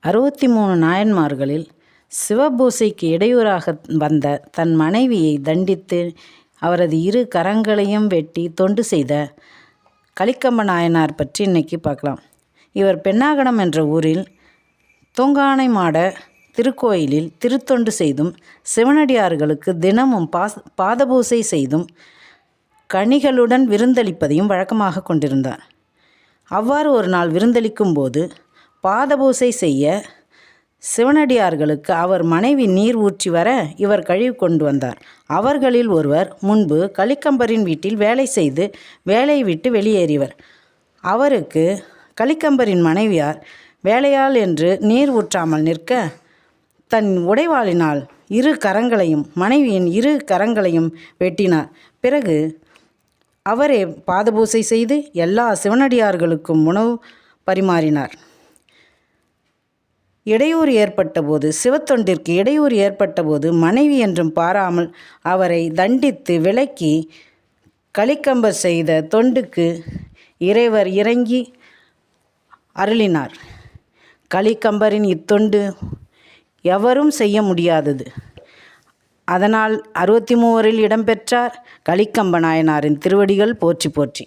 63 நாயன்மார்களில் சிவபூசைக்கு இடையூறாக வந்த தன் மனைவியை தண்டித்து அவரது 2 கரங்களையும் வெட்டி தொண்டு செய்த கலிக்கம்ப நாயனார் பற்றி இன்னைக்கு பார்க்கலாம். இவர் பென்னாகடம் என்ற ஊரில் தூங்கானைமாட திருக்கோயிலில் திருத்தொண்டு செய்தும் சிவனடியார்களுக்கு தினமும் பாதபூசை செய்தும் கனிகளுடன் விருந்தளிப்பதையும் வழக்கமாக கொண்டிருந்தார். அவ்வாறு ஒரு நாள் விருந்தளிக்கும் போது பாதபூசை செய்ய சிவனடியார்களுக்கு அவர் மனைவி நீர் ஊற்றி வர இவர் கழுவி கொண்டு வந்தார். அவர்களில் ஒருவர் முன்பு கலிக்கம்பரின் வீட்டில் வேலை செய்து வேலையை விட்டு வெளியேறியவர். அவருக்கு கலிக்கம்பரின் மனைவியார் வேலையாள் என்று நீர் ஊற்றாமல் நிற்க தன் உடைவாளினால் 2 கரங்களையும் மனைவியின் 2 கரங்களையும் வெட்டினார். பிறகு அவரே பாதபூசை செய்து எல்லா சிவனடியார்களுக்கும் உணவு பரிமாறினார். சிவத்தொண்டிற்கு இடையூறு ஏற்பட்டபோது மனைவி என்றும் பாராமல் அவரை தண்டித்து விலக்கி கலிக்கம்பர் செய்த தொண்டுக்கு இறைவர் இறங்கி அருளினார். கலிக்கம்பரின் இத்தொண்டு எவரும் செய்ய முடியாதது. அதனால் 63 இடம்பெற்றார். கலிக்கம்ப நாயனாரின் திருவடிகள் போற்றி போற்றி.